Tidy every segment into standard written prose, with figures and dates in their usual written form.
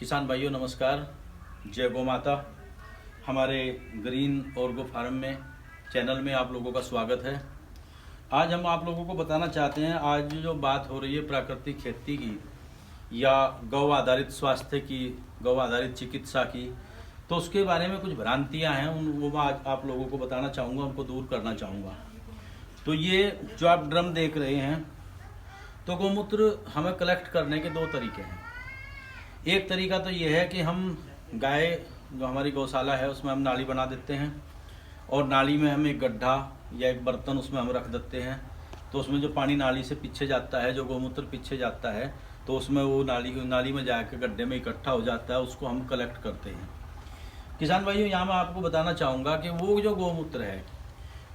किसान भाइयों नमस्कार, जय गौ माता। हमारे ग्रीन ऑर्गो फार्म में चैनल में आप लोगों का स्वागत है। आज हम आप लोगों को बताना चाहते हैं, आज जो बात हो रही है प्राकृतिक खेती की या गौ आधारित स्वास्थ्य की, गौ आधारित चिकित्सा की, तो उसके बारे में कुछ भ्रांतियां हैं, वो मैं आज आप लोगों को बताना चाहूँगा, उनको दूर करना चाहूँगा। तो ये जो आप ड्रम देख रहे हैं, तो गौमूत्र हमें कलेक्ट करने के दो तरीके हैं। एक तरीका तो ये है कि हम गाय जो हमारी गौशाला है उसमें हम नाली बना देते हैं और नाली में हम एक गड्ढा या एक बर्तन उसमें हम रख देते हैं। तो उसमें जो पानी नाली से पीछे जाता है, जो गौमूत्र पीछे जाता है, तो उसमें वो नाली में जाकर गड्ढे में इकट्ठा हो जाता है, उसको हम कलेक्ट करते हैं। किसान भाइयों, यहाँ मैं आपको बताना चाहूँगा कि वो जो गौमूत्र है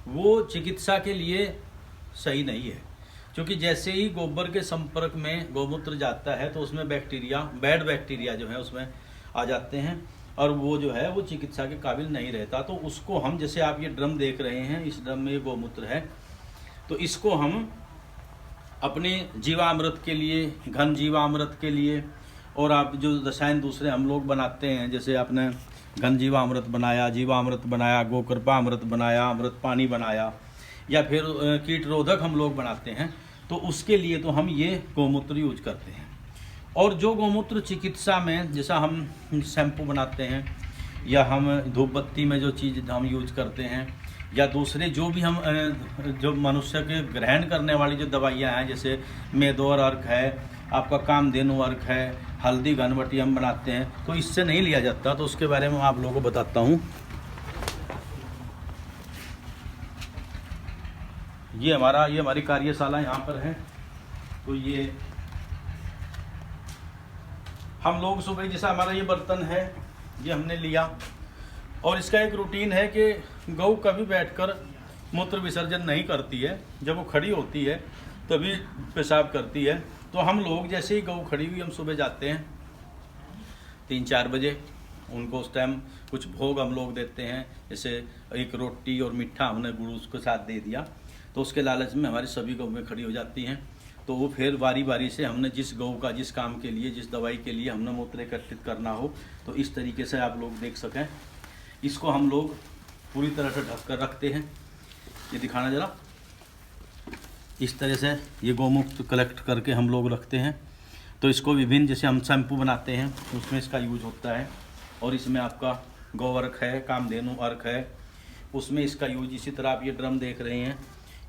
वो चिकित्सा के लिए सही नहीं है, क्योंकि जैसे ही गोबर के संपर्क में गौमूत्र जाता है तो उसमें बैक्टीरिया, बैड बैक्टीरिया जो है उसमें आ जाते हैं और वो जो है वो चिकित्सा के काबिल नहीं रहता। तो उसको हम, जैसे आप ये ड्रम देख रहे हैं, इस ड्रम में ये गौमूत्र है, तो इसको हम अपने जीवामृत के लिए, घन जीवामृत के लिए, और आप जो रसायन दूसरे हम लोग बनाते हैं, जैसे आपने घन जीवामृत बनाया, गोकृपामृत बनाया, अमृत पानी बनाया, या फिर कीट रोधक हम लोग बनाते हैं, तो उसके लिए तो हम ये गौमूत्र यूज करते हैं। और जो गौमूत्र चिकित्सा में, जैसा हम शैम्पू बनाते हैं या हम धूप बत्ती में जो चीज़ हम यूज करते हैं, या दूसरे जो भी हम जो मनुष्य के ग्रहण करने वाली जो दवाइयाँ हैं, जैसे मेदोर अर्क है, आपका कामधेनु अर्क है, हल्दी घनवटी हम बनाते हैं, तो इससे नहीं लिया जाता। तो उसके बारे में मैं आप लोगों को बताता हूँ। ये हमारी कार्यशाला यहाँ पर है। तो ये हम लोग सुबह, जैसा हमारा ये बर्तन है, ये हमने लिया, और इसका एक रूटीन है कि गौ कभी बैठकर मूत्र विसर्जन नहीं करती है, जब वो खड़ी होती है तभी पेशाब करती है। तो हम लोग जैसे ही गौ खड़ी हुई, हम सुबह जाते हैं 3-4 बजे, उनको उस टाइम कुछ भोग हम लोग देते हैं, जैसे एक रोटी और मीठा हमने गुड़ उसके साथ दे दिया, तो उसके लालच में हमारी सभी गौएं खड़ी हो जाती हैं। तो वो फिर बारी बारी से हमने जिस गौ का जिस काम के लिए, जिस दवाई के लिए हमने मूत्र एकत्रित करना हो, तो इस तरीके से आप लोग देख सकें, इसको हम लोग पूरी तरह से ढक कर रखते हैं। ये दिखाना ज़रा, इस तरह से ये गौमूत्र कलेक्ट करके हम लोग रखते हैं। तो इसको विभिन्न, जैसे हम शैम्पू बनाते हैं उसमें इसका यूज होता है, और इसमें आपका गौ अर्क है, कामधेनु अर्क है, उसमें इसका यूज। इसी तरह आप ये ड्रम देख रहे हैं,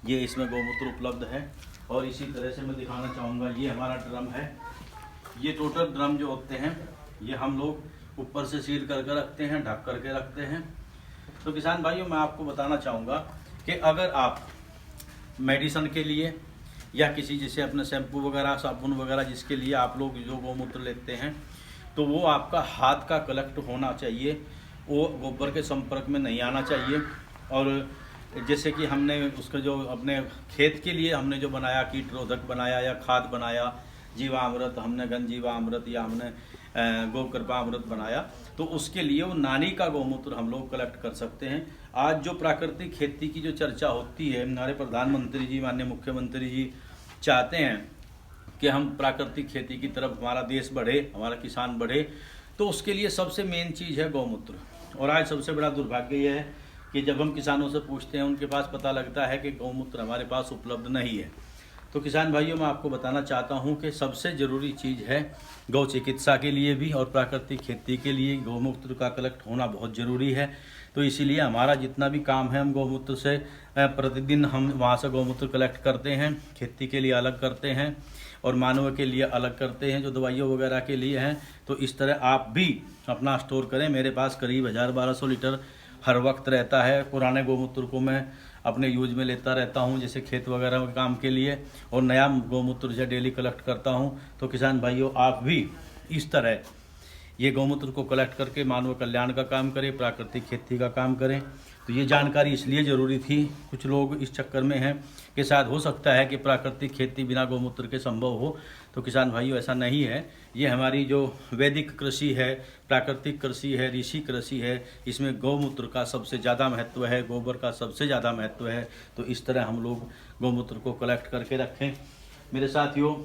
ये इसमें गौमूत्र उपलब्ध है। और इसी तरह से मैं दिखाना चाहूँगा, ये हमारा ड्रम है। ये टोटल ड्रम जो होते हैं, ये हम लोग ऊपर से सील करके रखते हैं, ढक करके रखते हैं। तो किसान भाइयों, मैं आपको बताना चाहूँगा कि अगर आप मेडिसन के लिए या किसी, जैसे अपने शैम्पू वगैरह, साबुन वगैरह, जिसके लिए आप लोग जो गौमूत्र लेते हैं, तो वो आपका हाथ का कलेक्ट होना चाहिए, वो गोबर के संपर्क में नहीं आना चाहिए। और जैसे कि हमने उसका जो अपने खेत के लिए हमने जो बनाया, कीट रोधक बनाया या खाद बनाया, जीवामृत, हमने घन जीवामृत या हमने गोकृपामृत बनाया, तो उसके लिए वो नानी का गौमूत्र हम लोग कलेक्ट कर सकते हैं। आज जो प्राकृतिक खेती की जो चर्चा होती है, हमारे प्रधानमंत्री जी, माननीय मुख्यमंत्री जी चाहते हैं कि हम प्राकृतिक खेती की तरफ हमारा देश बढ़े, हमारा किसान बढ़े, तो उसके लिए सबसे मेन चीज़ है गौमूत्र। और आज सबसे बड़ा दुर्भाग्य यह है कि जब हम किसानों से पूछते हैं, उनके पास पता लगता है कि गौमूत्र हमारे पास उपलब्ध नहीं है। तो किसान भाइयों, मैं आपको बताना चाहता हूं कि सबसे ज़रूरी चीज़ है गौ चिकित्सा के लिए भी और प्राकृतिक खेती के लिए गौमूत्र का कलेक्ट होना बहुत ज़रूरी है। तो इसीलिए हमारा जितना भी काम है, हम गौमूत्र से प्रतिदिन हम वहाँ से गौमूत्र कलेक्ट करते हैं, खेती के लिए अलग करते हैं और मानव के लिए अलग करते हैं, जो दवाइयों वगैरह के लिए हैं। तो इस तरह आप भी अपना स्टोर करें। मेरे पास करीब 1000-1200 लीटर हर वक्त रहता है। पुराने गौमूत्र को मैं अपने यूज में लेता रहता हूं, जैसे खेत वगैरह के काम के लिए, और नया गौमूत्र जो डेली कलेक्ट करता हूं। तो किसान भाइयों, आप भी इस तरह ये गौमूत्र को कलेक्ट करके मानव कल्याण का काम करें, प्राकृतिक खेती का काम करें। तो ये जानकारी इसलिए ज़रूरी थी, कुछ लोग इस चक्कर में हैं कि शायद हो सकता है कि प्राकृतिक खेती बिना गौमूत्र के संभव हो। तो किसान भाइयों, ऐसा नहीं है। ये हमारी जो वैदिक कृषि है, प्राकृतिक कृषि है, ऋषि कृषि है, इसमें गौमूत्र का सबसे ज़्यादा महत्व है, गोबर का सबसे ज़्यादा महत्व है। तो इस तरह हम लोग गौमूत्र को कलेक्ट करके रखें। मेरे साथियों,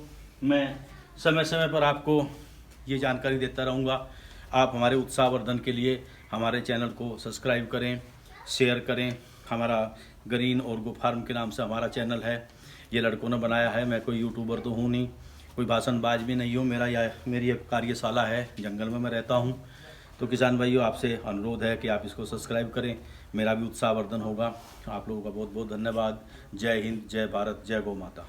मैं समय समय पर आपको ये जानकारी देता रहूँगा। आप हमारे उत्साहवर्धन के लिए हमारे चैनल को सब्सक्राइब करें, शेयर करें। हमारा ग्रीन और गो फार्म के नाम से हमारा चैनल है, ये लड़कों ने बनाया है। मैं कोई यूट्यूबर तो हूँ नहीं, कोई भाषणबाज भी नहीं हूँ। मेरी एक कार्यशाला है, जंगल में मैं रहता हूँ। तो किसान भाइयों, आपसे अनुरोध है कि आप इसको सब्सक्राइब करें, मेरा भी उत्साहवर्धन होगा। आप लोगों का बहुत बहुत धन्यवाद। जय हिंद, जय भारत, जय गौ माता।